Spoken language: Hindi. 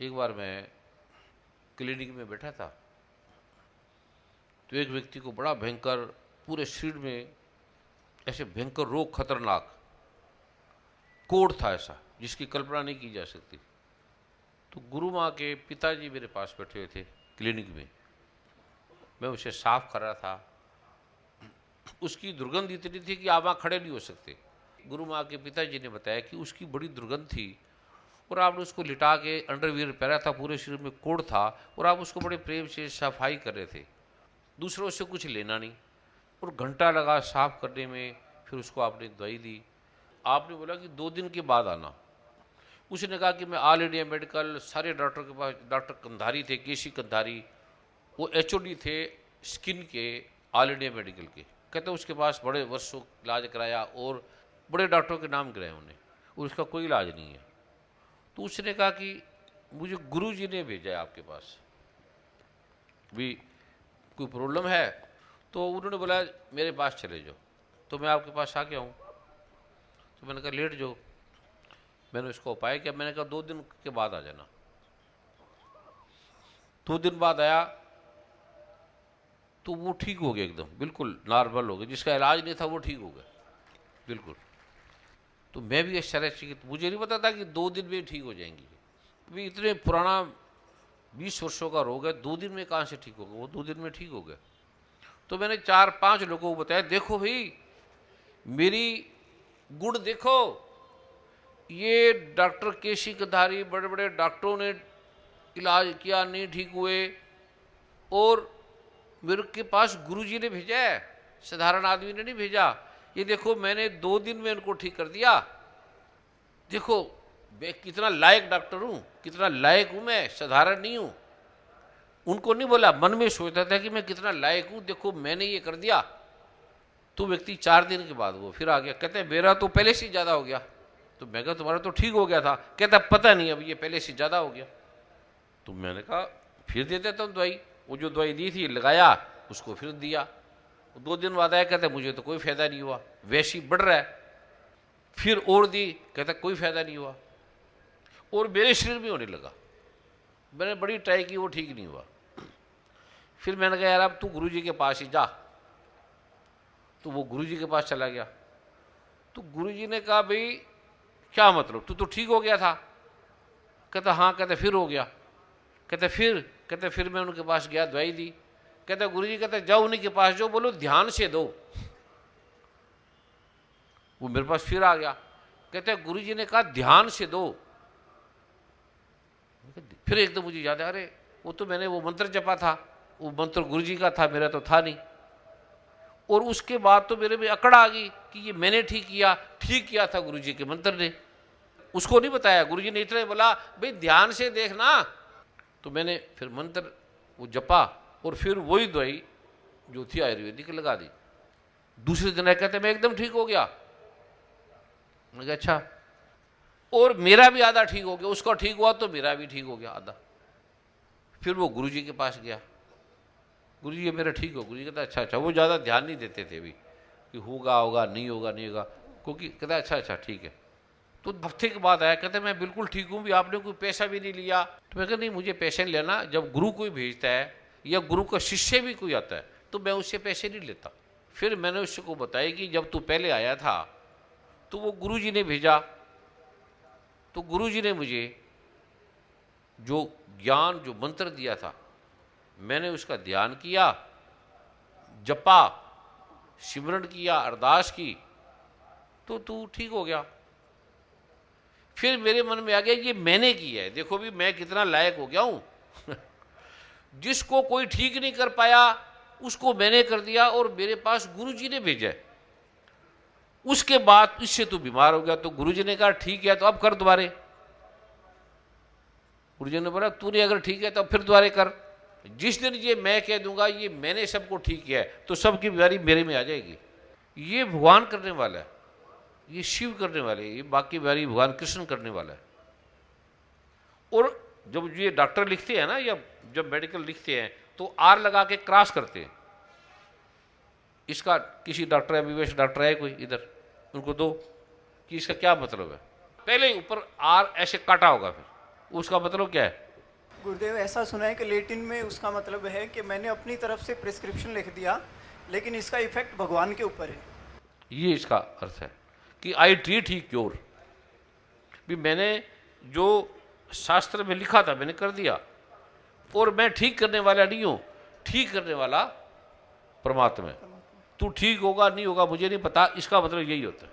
एक बार मैं क्लिनिक में बैठा था तो एक व्यक्ति को बड़ा भयंकर पूरे शरीर में ऐसे भयंकर रोग, खतरनाक कोढ़ था ऐसा जिसकी कल्पना नहीं की जा सकती। तो गुरु माँ के पिताजी मेरे पास बैठे हुए थे क्लिनिक में। मैं उसे साफ कर रहा था। उसकी दुर्गंध इतनी थी कि आप वहाँ खड़े नहीं हो सकते। गुरु माँ के पिताजी ने बताया कि उसकी बड़ी दुर्गंध थी और आपने उसको लिटा के अंडरवियर पहना था, पूरे शरीर में कोढ़ था और आप उसको बड़े प्रेम से सफाई कर रहे थे। दूसरों से कुछ लेना नहीं और घंटा लगा साफ करने में। फिर उसको आपने दवाई दी। आपने बोला कि 2 दिन के बाद आना। उसने कहा कि मैं ऑल इंडिया मेडिकल सारे डॉक्टर के पास, डॉक्टर कंधारी थे, केसी कंधारी, वो एचओडी थे स्किन के ऑल इंडिया मेडिकल के। कहते उसके पास बड़े वर्षों इलाज कराया और बड़े डॉक्टरों के नाम गिराए उन्हें और उसका कोई इलाज नहीं है। तो उसने कहा कि मुझे गुरुजी ने भेजा है आपके पास, भी कोई प्रॉब्लम है। तो उन्होंने बोला मेरे पास चले जाओ। तो मैं आपके पास आ गया हूँ। तो मैंने कहा लेट जाओ। मैंने उसको उपाय किया। मैंने कहा 2 दिन के बाद आ जाना। 2 दिन बाद आया तो वो ठीक हो गया, एकदम बिल्कुल नॉर्मल हो गया। जिसका इलाज नहीं था वो ठीक हो गया बिल्कुल। तो मैं भी आश्चर्यचकित, मुझे नहीं पता था कि 2 दिन में ठीक हो जाएंगी। अभी इतने पुराना 20 वर्षों का रोग है, 2 दिन में कहाँ से ठीक होगा? वो 2 दिन में ठीक हो गया। तो मैंने 4-5 लोगों को बताया, देखो भाई मेरी गुण देखो, ये डॉक्टर केसी कंधारी बड़े बड़े डॉक्टरों ने इलाज किया, नहीं ठीक हुए, और मेरे के पास गुरुजी ने भेजा है, साधारण आदमी ने नहीं भेजा। ये देखो मैंने 2 दिन में इनको ठीक कर दिया। देखो मैं कितना लायक डॉक्टर हूँ, कितना लायक हूँ, मैं साधारण नहीं हूँ। उनको नहीं बोला, मन में सोचता था कि मैं कितना लायक हूँ, देखो मैंने ये कर दिया। तो व्यक्ति 4 दिन के बाद वो फिर आ गया। कहते मेरा तो पहले से ज़्यादा हो गया। तो मैं कहा तुम्हारा तो ठीक हो गया था। कहता पता नहीं अब ये पहले से ज़्यादा हो गया। तो मैंने कहा फिर दे देता हूँ दवाई। वो जो दवाई दी थी लगाया, उसको फिर दिया। 2 दिन बाद आया, कहते मुझे तो कोई फायदा नहीं हुआ, वैसे ही बढ़ रहा है। फिर और दी, कहता कोई फायदा नहीं हुआ, और मेरे शरीर में होने लगा। मैंने बड़ी ट्राई की, वो ठीक नहीं हुआ। फिर मैंने कहा यार अब तू गुरुजी के पास ही जा। तो वो गुरुजी के पास चला गया। तो गुरुजी ने कहा भाई क्या मतलब, तू तो ठीक हो गया था? कहता हाँ। कहते फिर हो गया? कहते फिर मैं उनके पास गया, दवाई दी। कहते गुरुजी कहते जाओ उन्हीं के पास, जो बोलो ध्यान से दो। वो मेरे पास फिर आ गया। कहते गुरुजी ने कहा ध्यान से दो। फिर एकदम मुझे याद है, अरे वो तो मैंने वो मंत्र जपा था, वो मंत्र गुरुजी का था, मेरा तो था नहीं। और उसके बाद तो मेरे में अकड़ आ गई कि ये मैंने ठीक किया था गुरुजी के मंत्र ने। उसको नहीं बताया, गुरुजी ने इतना ही बोला भाई ध्यान से देखना। तो मैंने फिर मंत्र वो जपा और फिर वही दवाई जो थी आयुर्वेदिक लगा दी। दूसरे दिन कहते मैं एकदम ठीक हो गया। मैंने कहा अच्छा। और मेरा भी आधा ठीक हो गया, उसका ठीक हुआ तो मेरा भी ठीक हो गया आधा। फिर वो गुरुजी के पास गया, गुरुजी ये मेरा ठीक हो। गुरुजी कहता अच्छा। वो ज़्यादा ध्यान नहीं देते थे अभी कि होगा नहीं होगा, क्योंकि कहता अच्छा ठीक है। तो हफ्ते के बाद आया, कहते मैं बिल्कुल ठीक हूँ, भी आपने कोई पैसा भी नहीं लिया। तो मैं कहता नहीं मुझे पैसे नहीं लेना। जब गुरु कोई भेजता है या गुरु का शिष्य भी कोई आता है तो मैं उससे पैसे नहीं लेता। फिर मैंने उसको बताया कि जब तू पहले आया था तो वो गुरुजी ने भेजा। तो गुरुजी ने मुझे जो ज्ञान, जो मंत्र दिया था, मैंने उसका ध्यान किया, जपा, सिमरन किया, अरदास की, तो तू ठीक हो गया। फिर मेरे मन में आ गया ये मैंने किया है, देखो भी मैं कितना लायक हो गया हूं। जिसको कोई ठीक नहीं कर पाया उसको मैंने कर दिया और मेरे पास गुरुजी ने भेजा है। उसके बाद इससे तू बीमार हो गया। तो गुरुजी ने कहा ठीक है तो अब कर दोबारे। गुरुजी ने बोला तूने अगर ठीक है तो अब फिर दोबारे कर। जिस दिन ये मैं कह दूंगा ये मैंने सबको ठीक किया है तो सबकी बीमारी मेरे में आ जाएगी। ये भगवान करने वाला है, ये शिव करने वाले, ये बाकी बीमारी भगवान कृष्ण करने वाला है। और जब ये डॉक्टर लिखते हैं ना, या जब मेडिकल लिखते हैं तो आर लगा के क्रॉस करते हैं। इसका किसी डॉक्टर एमबीबीएस डॉक्टर है कोई इधर, उनको दो कि इसका क्या मतलब है। पहले ही ऊपर आर ऐसे काटा होगा, फिर उसका मतलब क्या है, गुरुदेव, ऐसा सुना है कि लेटिन में उसका मतलब है कि मैंने अपनी तरफ से प्रिस्क्रिप्शन लिख दिया, लेकिन इसका इफेक्ट भगवान के ऊपर है। ये इसका अर्थ है कि आई ट्रीट ही क्योर, भी मैंने जो शास्त्र में लिखा था मैंने कर दिया, और मैं ठीक करने वाला नहीं हूं, ठीक करने वाला परमात्मा है। तू ठीक होगा नहीं होगा मुझे नहीं पता, इसका मतलब यही होता है।